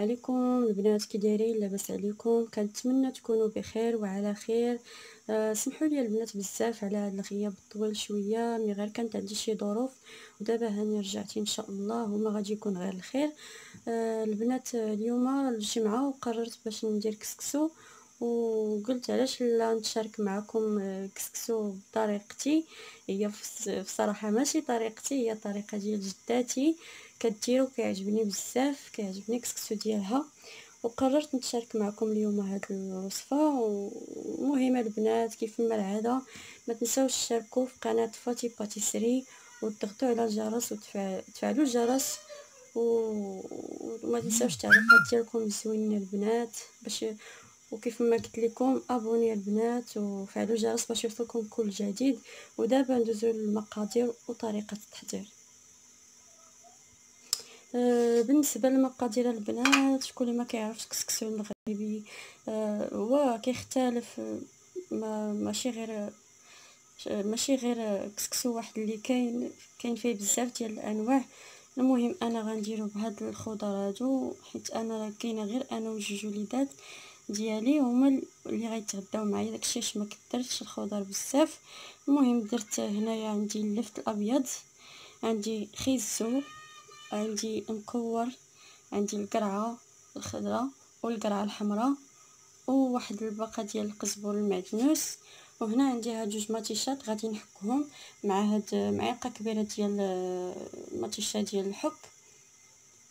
عليكم البنات، كي دايرين؟ لاباس عليكم؟ كنتمنى تكونوا بخير وعلى خير. سمحوا لي البنات بزاف على هذا الغياب الطويل شويه، مي غير كانت عندي شي ظروف ودابا هاني رجعت ان شاء الله وما غادي يكون غير الخير. البنات، اليوم الجمعه وقررت باش ندير كسكسو، وقلت علاش لا نتشارك معكم كسكسو بطريقتي. هي في صراحه ماشي طريقتي، هي طريقه ديال جداتي كديرو، كيعجبني بزاف، كيعجبني كسكسو ديالها، وقررت نتشارك معكم اليوم هاد الوصفه. ومهمه البنات كيف ما العاده ما تنساوش تشاركوا في قناه فاتي باتيسري وتضغطوا على الجرس وتفعلوا الجرس، وما تنساوش التعليقات ديالكم الزوينين البنات باش، وكيف ما قلت لكم ابوني البنات وفعلوا الجرس باش يوصلكم كل جديد. ودابا ندوزو للمقادير وطريقه التحضير. بالنسبه للمقادير البنات، شكون اللي ما كيعرفش الكسكسو المغربي هو كيختلف، ماشي غير كسكسو واحد اللي كاين فيه بزاف ديال الانواع. المهم انا غنديرو بهاد الخضر هادو، حيت انا كاينه غير انا وجوج وليدات ديالي هما اللي غيتغداو معايا، داكشي علاش ما كثرتش الخضر بزاف. المهم درت هنايا عندي اللفت الابيض، عندي خيزو، عندي مكور، عندي القرعه الخضراء والقرعه الحمراء، وواحد الباقه ديال القزبر المعدنوس. وهنا عندي هاد جوج ماتيشات غادي نحكهم مع هاد معلقه كبيره ديال ماتيشا ديال الحك.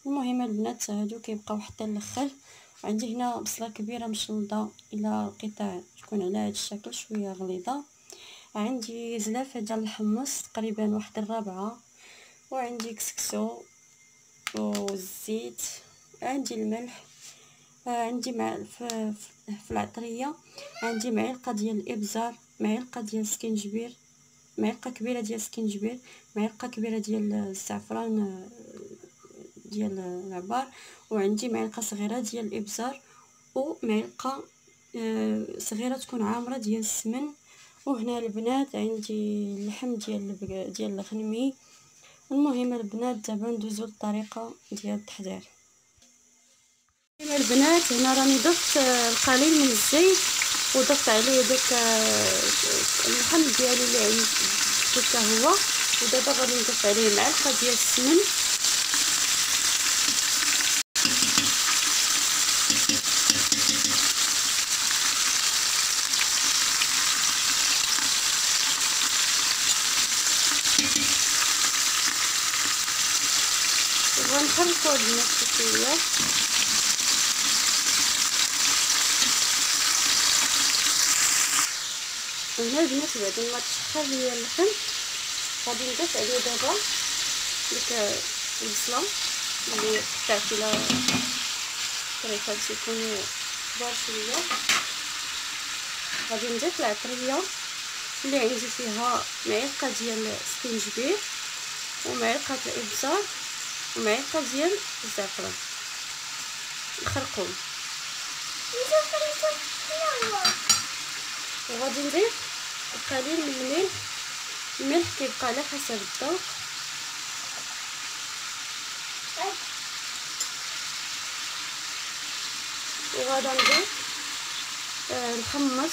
المهم البنات هادو كيبقاو حتى الاخر. عندي هنا بصله كبيره مشلضه الى قطع تكون على هاد الشكل شويه غليظه. عندي زلافه ديال الحمص تقريبا واحد الرابعه، وعندي كسكسو والزيت، عندي الملح، عندي في العطريه عندي معلقه ديال الابزار، معلقه ديال السكينجبير، معلقه كبيره ديال السكينجبير، معلقه كبيره ديال الزعفران ديال العبار، وعندي معلقه صغيره ديال الابزار، ومعلقه صغيره تكون عامره ديال السمن. وهنا البنات عندي اللحم ديال الغنمي. المهم البنات دابا ندوزو للطريقه ديال التحضير. البنات هنا راني ضفت القليل من الزيت وضفت عليه داك اللحم ديالي اللي عندي حتى هو، ودابا غادي نضيف عليه معلقه ديال السمن، وغنحركو البنات شويه. هنا البنات بعد ما تشخر ليا اللحم غادي نضيف عليه دابا ديك البصله اللي قطعت الى طريقه تكون كبار شويه. غادي نضيف العطريه اللي عندي فيها معلقه ديال السكينجبير ومعلقه الابزار ومعلقه ديال الزعفران الخرقوم، وغادي نضيف القليل من الملح. الملح كيبقى على حسب الذوق. وغادي نضيف الحمص،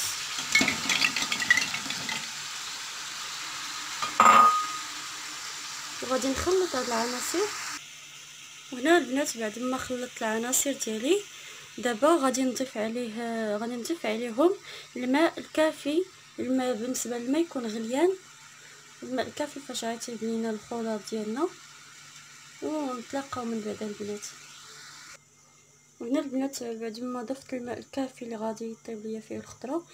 وغادي نخلط هاد العناصر. وهنا البنات بعد ما خلطت العناصر ديالي دابا غادي نضيف عليهم الماء الكافي. الماء بالنسبه للماء يكون غليان، الماء الكافي فاش غيطيب لينا الخضر ديالنا، ونتلاقاو من بعد البنات. وهنا البنات بعد ما ضفت الماء الكافي اللي غادي يطيب ليا فيه الخضره،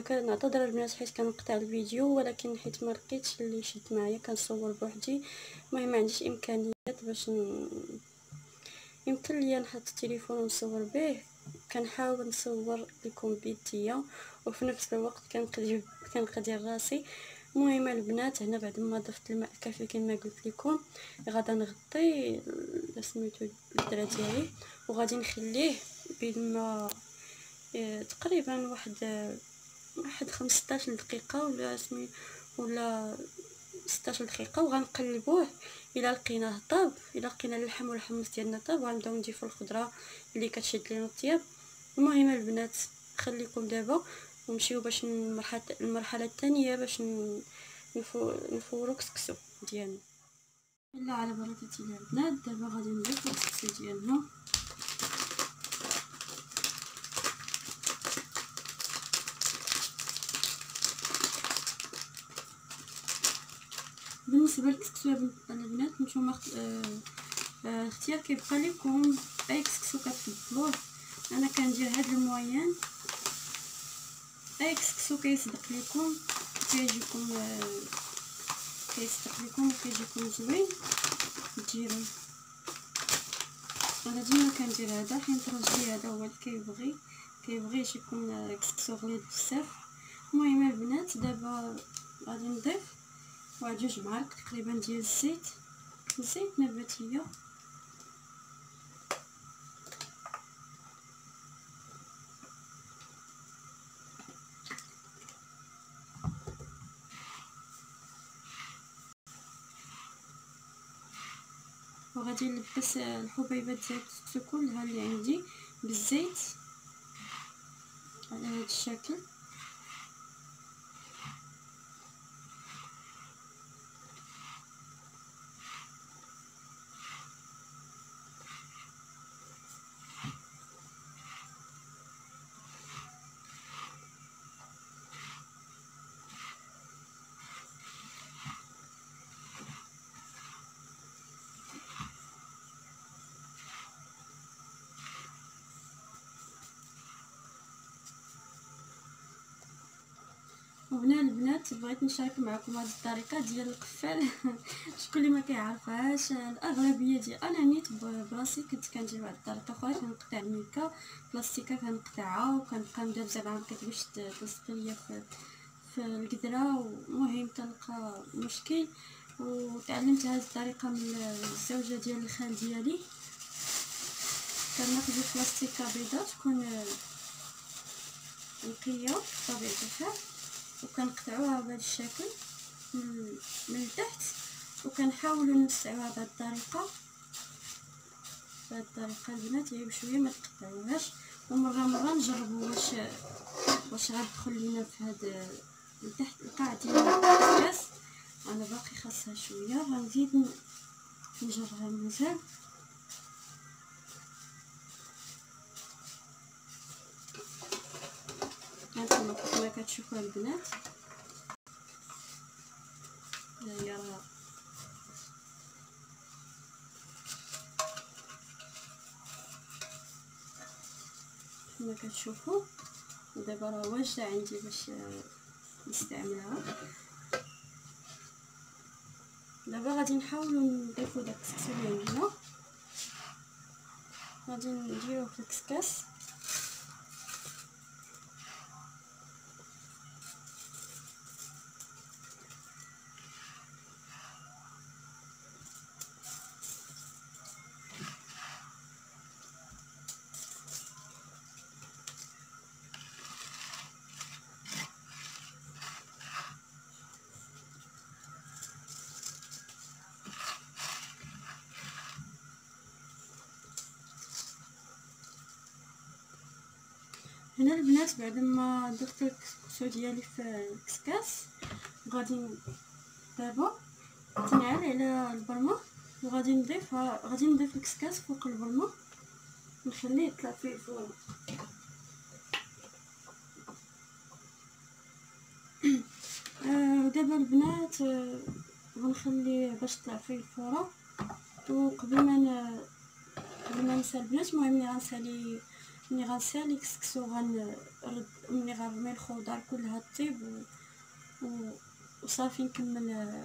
كنعتذر البنات حيت كنقطع الفيديو، ولكن حيت ما لقيتش اللي يشد معايا كنصور بوحدي. المهم ما عنديش امكانيات باش يمكن ليا نحط التليفون ونصور به، كنحاول نصور لكم بيديا وفي نفس الوقت كنقدر راسي. المهم البنات هنا بعد ما ضفت الماء الكافي كما قلت لكم غادا نغطي سميتو الدرا ديالي، وغادي نخليه بما تقريبا واحد 15 دقيقه ولا 16 دقيقه وغنقلبوه الى لقيناه طاب. الى لقينا اللحم والحمص ديالنا طاب غنبداو نضيفوا الخضره اللي كتشد لينا الطياب. المهم البنات خليكم دابا ونمشيو باش المرحله الثانيه باش نفورو كسكسو ديالنا. الا على بركه الله البنات دابا غادي نضيفو الكسكسو ديالنا. بالنسبه للكسكسو البنات نتوما اختيار كيبقى لكم اي كسكسو كتفضلوه. انا كندير هاد الموين، اي كسكسو كيصدق لكم كيجيكم وكيجيكم زوين ديروه. انا ديما كندير هذا حيت راجلي هذا هو اللي كيبغي يجيكم كسكسو غليظ بزاف. المهم البنات دابا غادي نضيف واحد 2 معالق تقريبا ديال الزيت نباتيه. وغادي نلبس الحبيبات ديال الكسكسو كلها اللي عندي بالزيت على هذا الشكل. وهنا البنات بغيت نشارك معكم هذه الطريقه ديال القفال شكون اللي ما كيعرفهاش. الاغلبيه ديال انا نيت براسي كنت كندير واحد الطريقه اخرى، كنقطع الميكا بلاستيكه كنقطعها وكنبقى ندابزه معاها باش تلصق ليا في القدره. ومهم تلقى مشكل وتعلمت هذه الطريقه من الزوجه ديال الخال ديالي. كناخذ بلاستيكه بيضاء تكون نقيه بطبيعه الحال وكنقطعوها بهذا الشكل من التحت وكنحاولوا نوسعوها بهذه الطريقه. البنات هي بشويه ما تقطعوهاش ومره نجربوا واش غتدخل لينا في هذا لتحت القاع ديال الكاس. انا باقي خاصها شويه غنزيد نجرها مزال. هانتوما كما كتشوفوا البنات هي راه كما كتشوفوا دابا راه واجده عندي باش نستعملها. دابا غادي نحاولوا نضيفوا داك الكسكسو اللي عندنا، غادي نديروه في الكسكاس. هنا البنات بعد ما درت الكسكسو ديالي في الكسكاس غادي دابا تنعل على البرمه وغادي نضيف الكسكاس فوق البرمه نخليه يطلع فيه الفرن. دابا البنات غنخليه باش يطلع فيه الفرن. وقبل ما نسى البنات المهم ملي غنسالي الكسكسو غنرد ملي غنرمي الخضر كلها طيب وصافي نكمل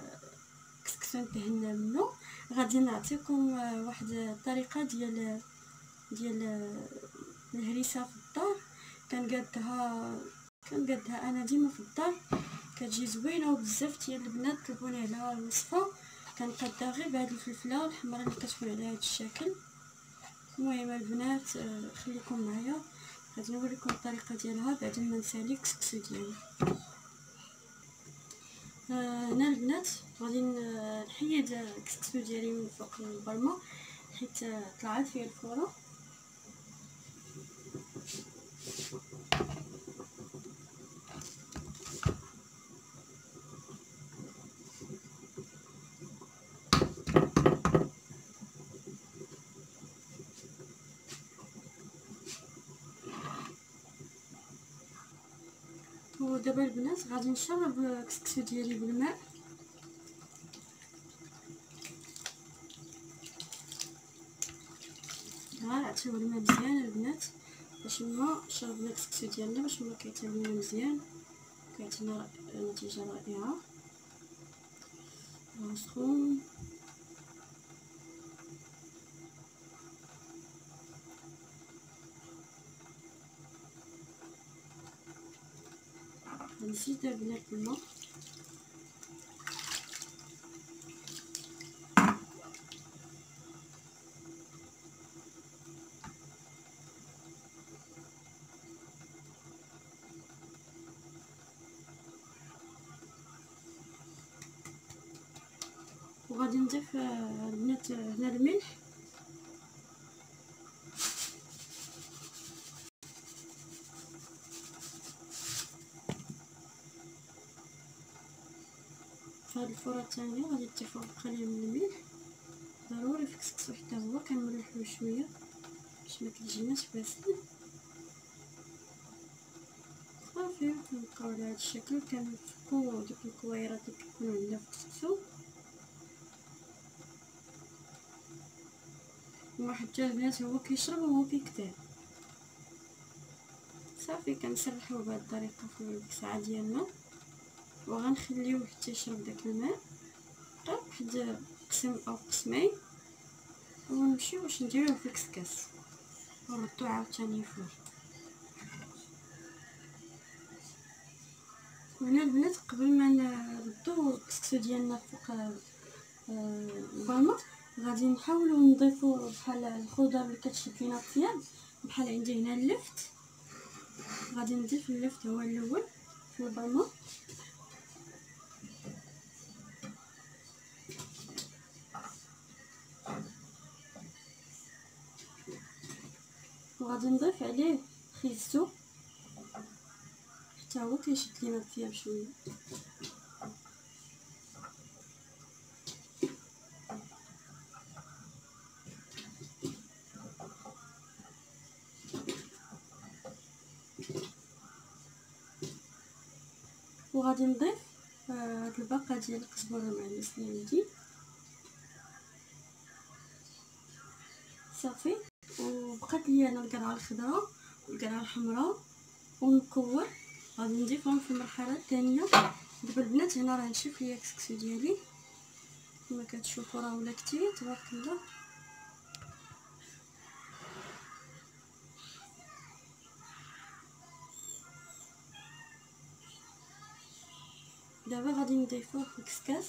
كسكسو نتهنى منه. غادي نعطيكم واحد الطريقه ديال الهريسه في الدار كنقادها انا ديما في الدار كتجي زوينه وبزاف ديال البنات طلبوني على الوصفه. كنقادها غير بهاد الفلفله الحمراء اللي كتكون على هذا الشكل. المهم البنات خليكم معايا غادي نوريكم الطريقه ديالها بعد ما نسالي الكسكسو ديالي. هنا البنات غادي نحيد الكسكسو ديالي من فوق البرمه حيت طلعت فيه الفوره. ودابا البنات غادي نشرب الكسكسو ديالي بالماء. غنعتبر الماء مزيان البنات باش ما شربنا الكسكسو ديالنا باش ما كيتابلنا مزيان كيعطينا نتيجه رائعه. سخون نزيد البنات الماء. وغادي نضيف البنات هنا الملح في هاد الفوره الثانيه. غادي تضيفوا قليل من الملح ضروري في الكسكسو حتى هو كنملحوه شويه باش ما كيجيناش باسل. صافي كنبقاو على هاد الشكل كنفكو دوك الكويرات اللي كيكونوا عندنا في الكسكسو. واحد حتى البنات هو كيشرب وهو كيكتب. صافي كنسرحوه بهاد الطريقه في الكسعه ديالنا وغنخليوه حتى يشرب داك الماء واحد قسم او قسمين ونمشيو باش نديروه في الكسكاس ونردو عاوتاني فوق. وهنا البنات قبل ما نردو الكسكسو ديالنا فوق البرمه غادي نحاولوا نضيفوا بحال الخضر اللي كتشد لينا الطياب. بحال عندي هنا اللفت، غادي نضيف اللفت هو الاول في البرمه. وغادي نضيف عليه خيزو حتى هو كيشد لينا الطياب شويه. وغادي نضيف هاد الباقه ديال القزبره المعلس اللي عندي. صافي وبقات لي انا القرعه الخضراء والقرعه الحمراء ونكور غادي نضيفهم في المرحله الثانيه. دابا البنات هنا راه نشف ليا الكسكسو ديالي كما كتشوفوا راه ولا كثير تبارك الله. دابا غادي نضيفوه في الكسكاس.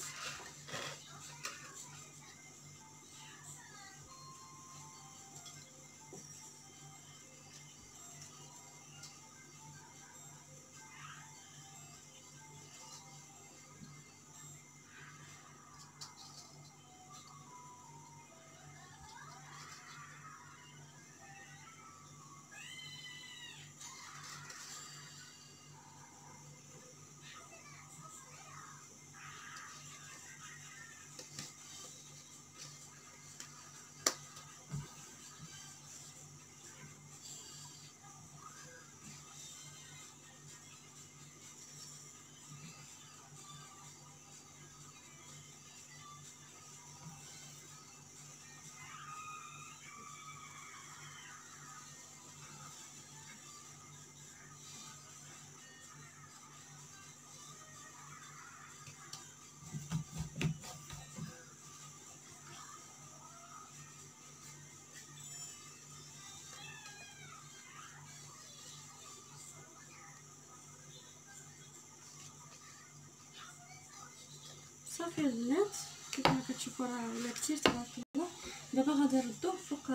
صافي البنات كيف ما كتشوفوا راه ولا كثير تبارك الله. دابا غادي نردوه فوق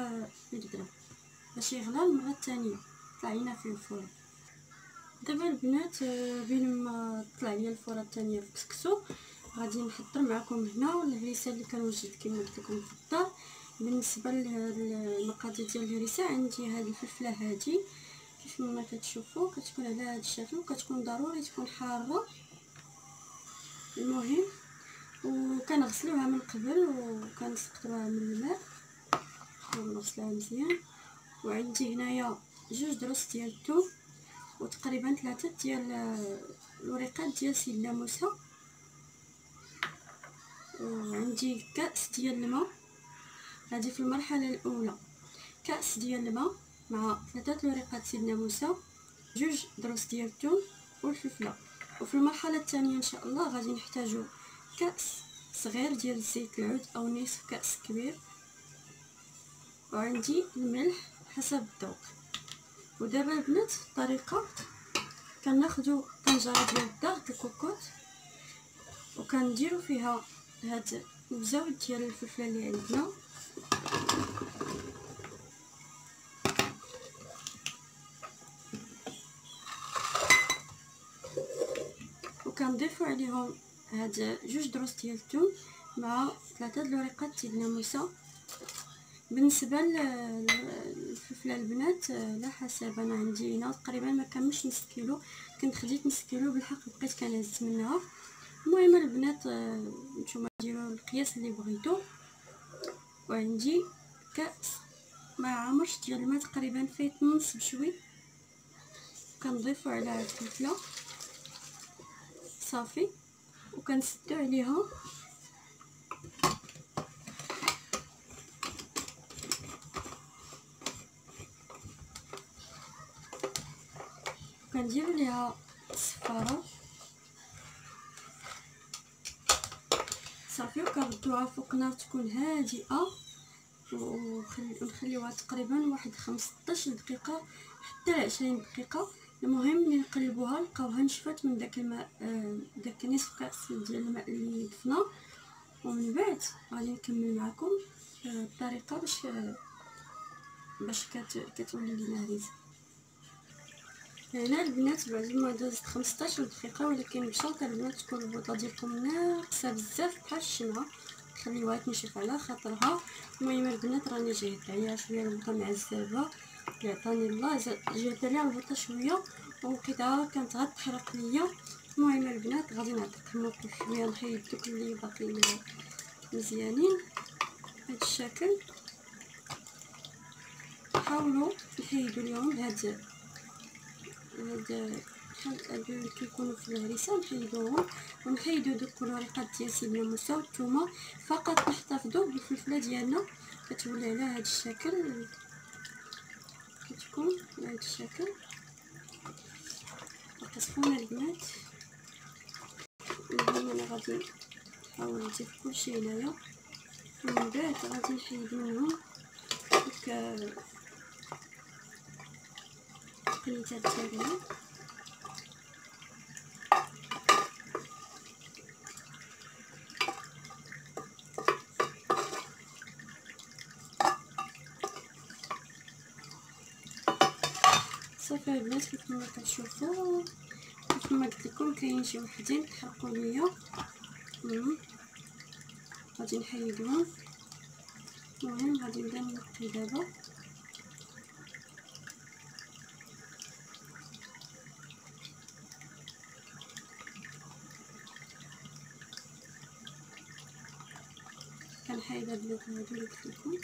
القدره باش يغلى المره الثانيه طلع لينا فيه الفرن. دابا البنات بين ما طلع ليا الفوره الثانيه في الكسكسو غادي نحضر معكم هنا الهريسه اللي كنوجد كما قلت لكم في الدار. بالنسبه للمقادير ديال الهريسه عندي هذه الفلفله هذه كيف ما كتشوفوا كتكون على هذا الشكل وكتكون ضروري تكون حاره. المهم وكنغسلوها من قبل وكنسقطوها من الماء ونغسلوها مزيان. وعندي هنايا 2 دروس ديال الثوم وتقريبا 3 ديال الوريقات ديال سيدنا موسى. وعندي كاس ديال الماء، هذه في المرحله الاولى كاس ديال الماء مع 3 الوريقات سيدنا موسى 2 دروس ديال الثوم والفلفله. وفي المرحله الثانيه ان شاء الله غادي نحتاجو كاس صغير ديال زيت العود او نصف كاس كبير. وعندي الملح حسب الذوق. ودابا البنات الطريقه كناخذوا طنجره ديال الضغط الكوكوط وكنديروا فيها هاد الزود ديال الفلفله اللي عندنا وكنضيفوا عليهم هاد 2 دروس ديال الثوم مع 3 الوريقات سيدنا موسى. بالنسبه للفلفله البنات على حسب، انا عندي هنا تقريبا ما كملش نص كيلو، كنت خديت نص كيلو بالحق بقيت كنهز منها. المهم البنات نتوما ديروا القياس اللي بغيتو. وعندي كاس ما عامرش ديال الماء تقريبا فيه نص بشوي كنضيفوا على هاد الفلفله صافي وكنسدو عليها وكنديروا ليها الصفاره صافي وكنردوها فوق نار تكون هادئه ونخليوها تقريبا واحد 15 دقيقه حتى 20 دقيقه. المهم ملي نقلبوها نلقاوها نشفات من داك الماء، داك نصف كاس ديال الماء اللي ضفنا. ومن بعد غادي نكمل معكم الطريقه باش كتولي لينا هريسه. هنا البنات بعد ما دازت 15 دقيقه ولكن بشرط البنات تكون البوطه ديالكم ناقصه بزاف بحال الشمعه، خليوها تنشف على خاطرها. المهم البنات راني جهدت عليها شويه البوطه معذبه اللي عطاني الله، جهدت عليها البوطه شويه ولقيتها كانت غتحرق ليا. المهم البنات غادي نعطيكم موقف شويه نحيد دوك اللي باقيين مزيانين بهذا الشكل. حاولوا نحيدوا اليوم هاد اللي كيكونوا في الهريسه نحيدوهم ونحيدوا دوك الوريقات ديال سيدنا موسى والثومه. فقط نحتفظوا بالفلفله ديالنا كتولي على هذا الشكل، كتكون على هذا الشكل كتسخون البنات. المهم انا غادي نحاول نزيد كلشي هنايا ومن بعد غادي نحيد منهم دوك القنيتات ديالنا. صافي البنات كيف ما كتشوفوا كيف ما قلت لكم كاين شي وحدين تحرقوا ليا غادي نحيدهم. المهم غادي نبدا نقي دابا. كنحيد هاد البنات هادو اللي قلت لكم.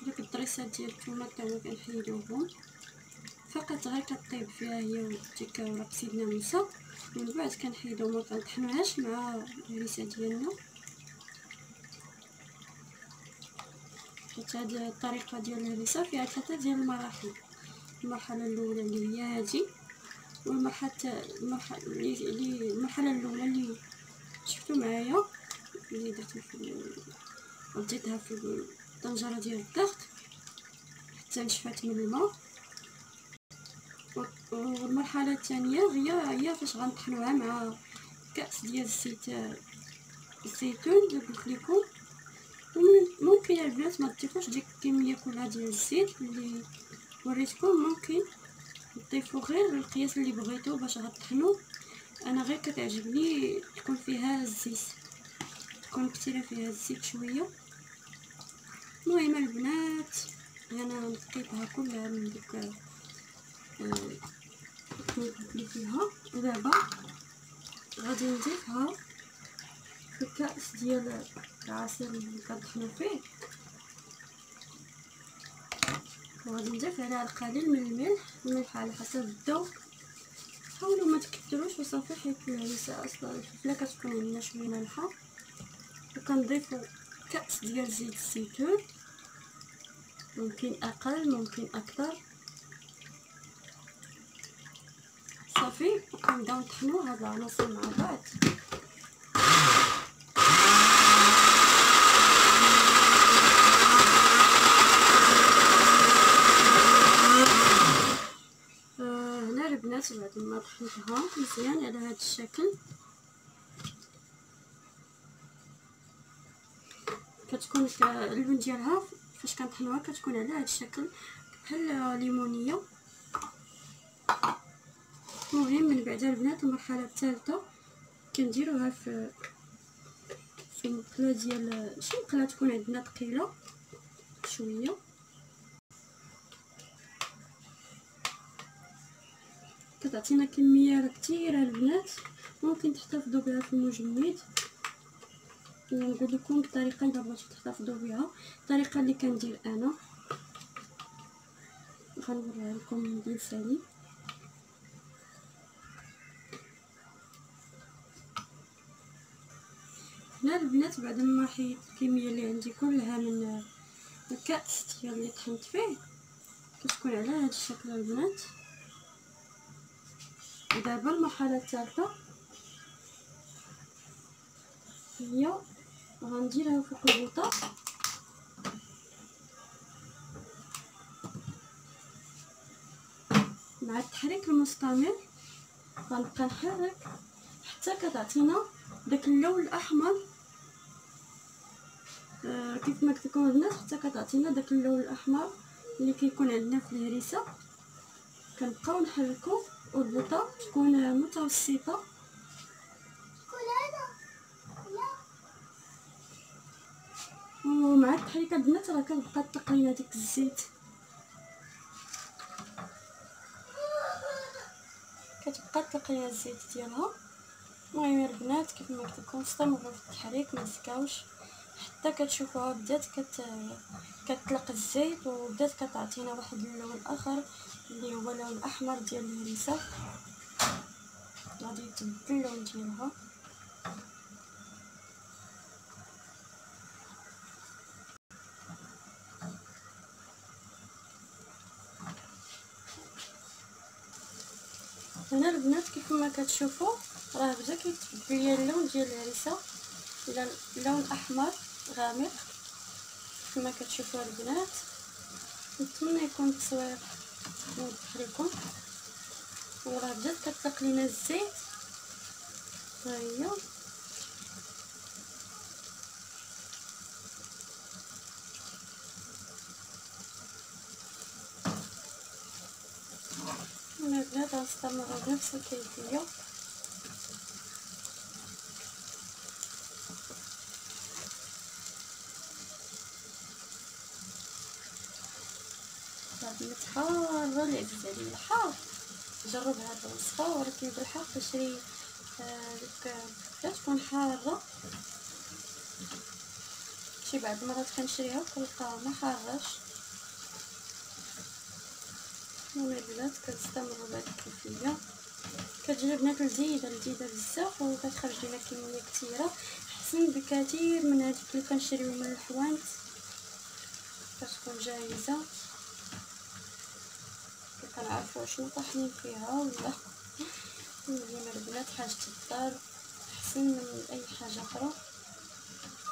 دوك الطريسات ديال الثومه حتى هما كنحيدوهم، فقط غير كطيب فيها هي وديك ورق سيدنا موسى. من بعد كنحيدو ما كنطحنوهاش مع الهريسه ديالنا. حيت هاد الطريقه ديال الهريسه فيها 3 ديال المراحل. المرحله الاولى اللي هي هادي، والمرحله الاولى اللي شفتوا معايا اللي درت وديتها في الطنجره ديال الضغط حتى نشفات من الماء. والمرحله الثانيه هي فاش غنطحنوها مع كاس ديال الزيتون اللي قلت لكم. ممكن البنات ما تضيفوش ديك الكميه كلها ديال الزيت اللي وريتكم، ممكن تضيفوا غير القياس اللي بغيتو باش غطحنوا. انا غير كتعجبني تكون فيها الزيت، تكون كثيره فيها الزيت شويه. المهم البنات انا نقيتها كلها من ديك اللي فيها. ودابا غادي نضيفها في الكاس ديال العصير اللي كنطحنوا فيه، وغادي نضيف عليها القليل من الملح على حسب الذوق. حاولوا ما تكثروش وصافي، حيت الهريسه اصلا الفلفله كتكون عندنا شويه مالحه. وكنضيفوا كاس ديال زيت الزيتون، ممكن اقل ممكن اكثر. صافي وكنبداو نطحنوا هاد العناصر مع بعض. هنا البنات بعد ما طحنتها مزيان على هذا الشكل كتكون اللون ديالها فاش كنطحنوها كتكون على هذا الشكل بحال ليمونيه. المهم من بعد البنات المرحله الثالثه كنديروها في مقله ديال شي مقله تكون عندنا ثقيله شويه. كتعطينا كميه كثيره البنات، ممكن تحتفظوا بها في المجمد. نقول لكم الطريقه الا بغيتو تحتفظوا بها، الطريقه اللي كندير انا غنوريها لكم بلساني. هنا البنات بعد ما حيت الكميه اللي عندي كلها من الكاس ديال اللي طحنت فيه كتكون على هذا الشكل البنات. ودابا المرحله الثالثه هي غنديرها فوق البوطه مع التحريك المستمر. غنبقى نحرك حتى كتعطينا داك اللون الاحمر. كيف ما قلت لكم البنات حتى كتعطينا داك اللون الاحمر اللي كيكون عندنا في الهريسه. كنبقاو نحركو والبوطه تكون متوسطه. ومع التحريك البنات راه كتبقى تطلق لينا ديك الزيت، كتبقى تطلق لينا الزيت ديالها. المهم البنات كيف ما قلت لكم استمروا في التحريك ما تسكاوش حتى كتشوفوها بدات كتطلق الزيت وبدات كتعطينا واحد اللون اخر اللي هو اللون الاحمر ديال الهريسه. غادي يتبدل اللون ديالها. هنا البنات كيف ما كتشوفوا راه بدا كيتبدل ليا اللون ديال الهريسه الى لون احمر غامق كما كتشوفوا البنات. نتمنى يكون التصوير واضح لكم. وراه بدات كتطلق لينا الزيت. ها هي انا البنات غنستمر بنفس الكيفيه. حارة العزيز عليا الحار. جرب هاد الوصفه ولكن بالحق تشري ديك تكون حاره. شي بعض المرات كنشريها وكنلقاها ما حارش. المهم البنات كنستمروا بهاد الكيفيه. كتجي البنات لذيذه بزاف وكتخرج لنا كميه كثيره احسن بكثير من هذيك اللي كنشريو من الحوانت كتكون جاهزه. كنعرفوا شنو طاحنين فيها ولا. المهم البنات حاجه الدار احسن من اي حاجه اخرى.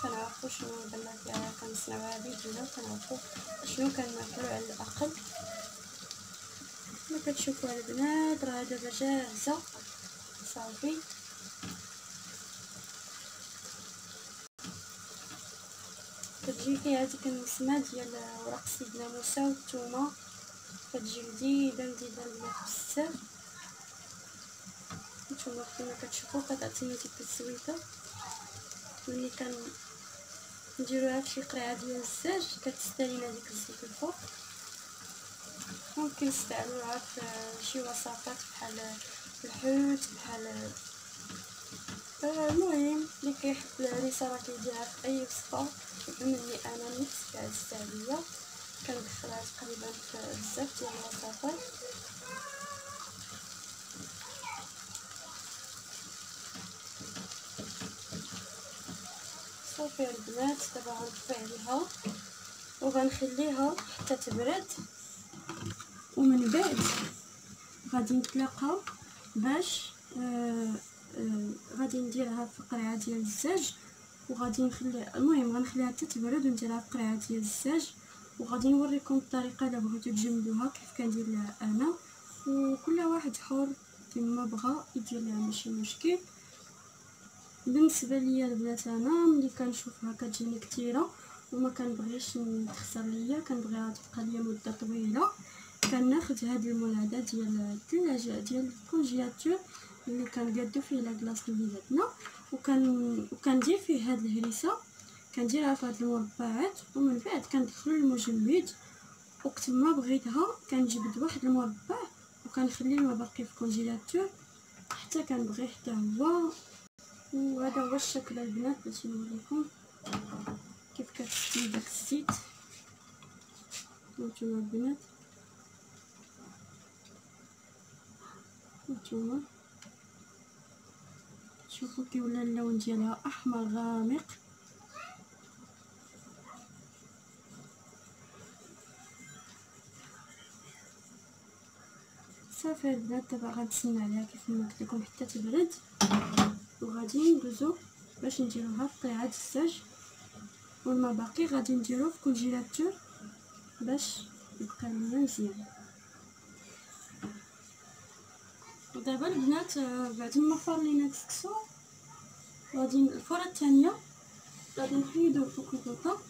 كنعرفوا شنو درنا فيها، كنصنعوها بيدنا وكنعرفوا شنو كناكلوا على الاقل. كما كتشوفوا البنات راه دابا جاهزه صافي. كتجي فيها ديك النسمه ديال ورق سيدنا موسى والثومه، كتجي لذيذه البنات بزاف. نتوما كما كتشوفوا كتعطيني ديك الزويته. ملي نديروها فشي قرعه ديال الزاج كتستالينا ديك الزيت الفوق. ممكن نستعملوها في شي وصفات بحال الحوت بحال المهم اللي كيحب الهريسه راه كيديرها في اي وصفه. مني انا نفس عزيزت عليا كندخلها تقريبا في بزاف ديال الوصفات. صافي البنات دابا غنطفي عليها وغنخليها حتى تبرد، ومن بعد غادي نتلاقاو باش غادي نديرها في قرعه ديال الزاج، وغادي المهم غنخليها حتى تبرد ونديرها في قرعه ديال الزاج، وغادي نوريكم الطريقه الا بغيتو تجمدوها كيف كندير انا، وكل واحد حر كما بغى يدير لها ماشي مشكل. بالنسبه ليا البنات انا ملي كنشوفها كتجيني كثيره وما كنبغيش تخسر ليا، كنبغيها تبقى ليا مده طويله، كناخذ هاد المولعه ديال الثلاجه ديال الكونجيلاتور اللي كنقادو فيه لا كلاص لوليداتنا، وكندير فيه هاد الهريسه، كنديرها في هاد المربعات، ومن بعد كندخل المجمد وقت ما بغيتها كنجبد واحد المربع وكنخلي ما باقي في الكونجيلاتور حتى كنبغي حتى هو. وهذا هو الشكل البنات باش نوريكم كيف كتسلي داك الزيت. هانتوما البنات هانتوما شوفوا كي ولا اللون ديالها احمر غامق. صافي البنات دابا غنتسنى عليها كيف ما قلت لكم حتى تبرد، وغادي ندوزو باش نديروها في قرعه الزاج، والما باقي غادي نديروه في كونجيلاتور باش يبقى لنا مزيان. ودابا البنات بعد ما فرينا الكسكسو غادي الفوره الثانيه غادي نحيدو فوق الغطاء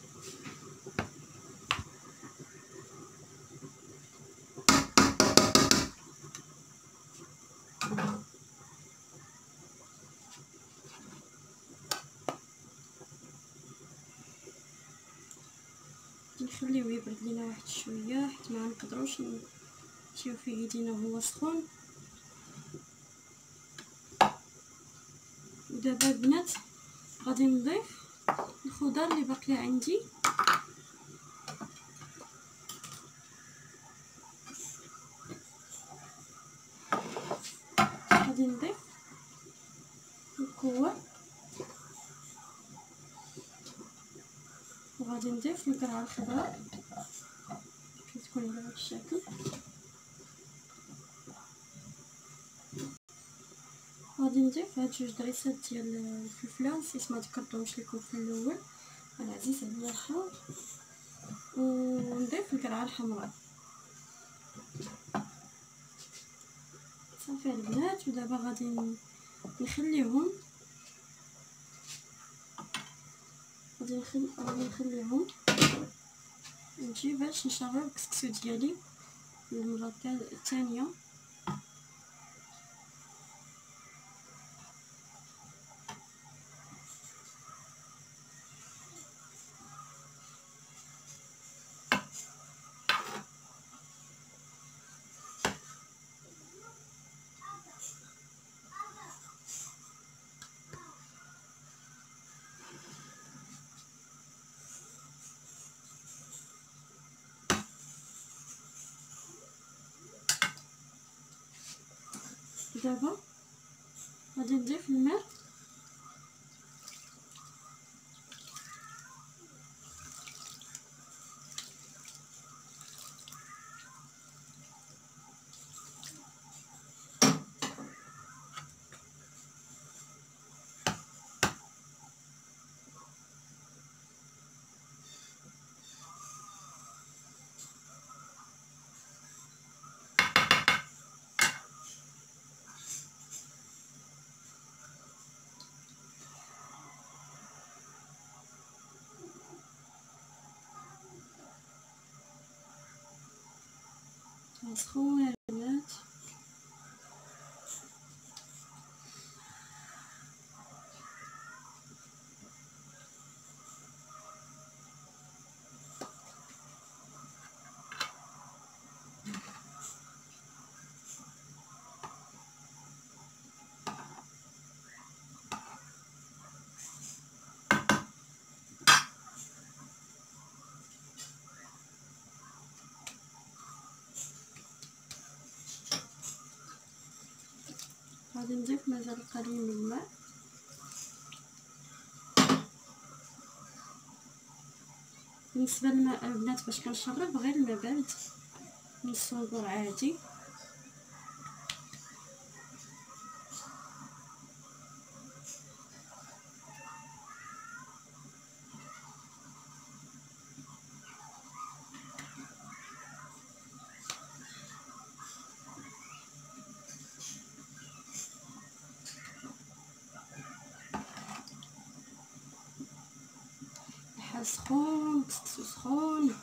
نخليوه يبرد لينا واحد شويه حيت ما نقدروش نمشيو في يدينا وهو سخون. ودابا البنات غادي نضيف الخضر اللي باقيه عندي، غادي نضيف الكوع وغادي نضيف القرعه الخضراء كتكون على هذا الشكل. غادي نضيف هاد جوج دريسات ديال الفلفله، نسيت ما ذكرتهمش لكم في الاول، انا عزيز عليا الحار. ونضيف القرعه الحمراء. صافي البنات ودابا غادي نخليهم نجي باش نشغل الكسكسو ديالي للمره الثانيه. دابا غادي نضيف الماء سخونه البنات. غادي نضيف مازال قليل من الماء. بالنسبه للماء البنات باش كنشرب غير الماء بارد من الصنبور عادي. الحال سخون، كسكسو سخون.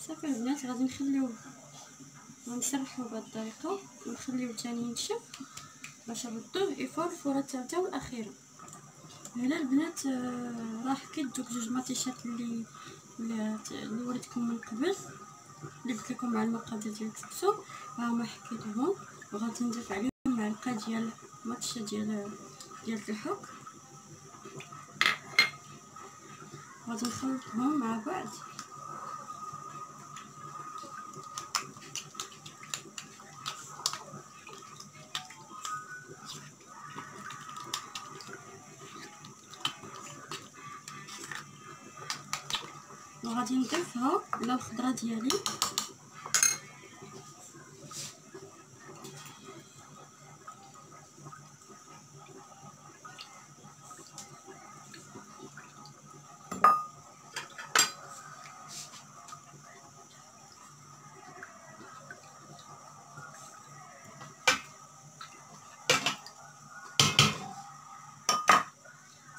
صافي البنات غادي نخليوه، غنسرحوه بهاد الطريقه ونخليوه تاني ينشف باش نردوه يفور الفوره الثالثه والاخيره. هنا البنات راه حكيت دوك جوج مطيشات اللي وريتكم من قبل، اللي قلت لكم مع المقادير ديال الكسكسو، هما حكيتهم. وغادي نضيف عليهم معلقه ديال مطشه ديال الكحك. غادي نخلطهم مع بعض. وغادي نضيفها على الخضره ديالي.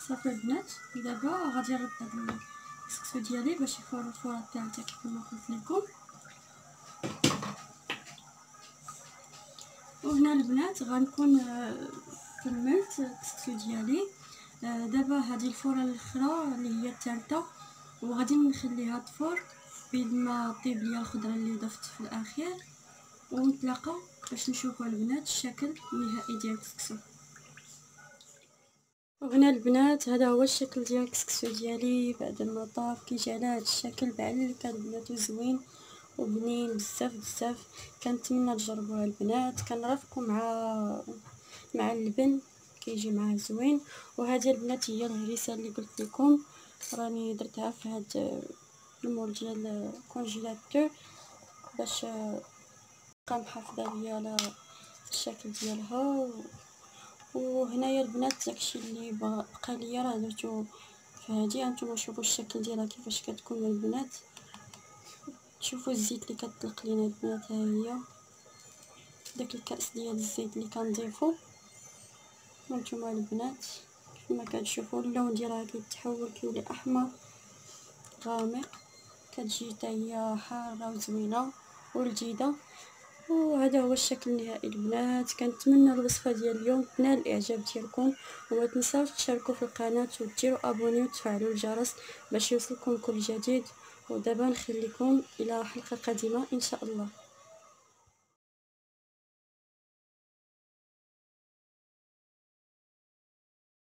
صافي البنات دابا غادي نرد هاد الكسكسو ديالي باش يفور الفوره الثالثه كيف ما قلت لكم. وهنا البنات غنكون كملت الكسكسو ديالي. دابا هذه الفوره الاخرى اللي هي الثالثه، وغادي نخليها تفور بين ما طيب ليا الخضره اللي ضفت في الاخير، ونتلاقاو باش نشوفوا البنات الشكل النهائي ديال الكسكسو. وهنا البنات هذا هو الشكل ديال الكسكسو ديالي بعد ما طاف. كيجي على هذا الشكل بعلك البنات وزوين وبنين بزاف بزاف. كنتمنى تجربوها البنات. كنرافقوا مع اللبن كيجي معاه زوين. وهذه البنات هي الهريسه اللي قلت لكم راني درتها في هذا المول ديال الكونجيلاتور باش تبقى محافظه ليا على الشكل ديالها. وهنايا البنات داكشي اللي بقى ليا راه درتو في هادي. هانتوما شوفوا الشكل ديالها كيفاش كتكون البنات. شوفوا الزيت اللي كطلق لينا البنات، ها هي داك الكاس ديال الزيت اللي كنضيفو. هانتوما البنات كما كتشوفوا اللون ديالها كيتحول كيولي احمر غامق. كتجي حتى هي حاره وزوينه ولذيذه. وهذا هو الشكل النهائي البنات. كنتمنى الوصفه ديال اليوم تنال الاعجاب ديالكم، وما تنساوش تشاركوا في القناه وديروا ابوني وتفعلوا الجرس باش يوصلكم كل جديد. ودابا نخليكم الى حلقه قادمه ان شاء الله.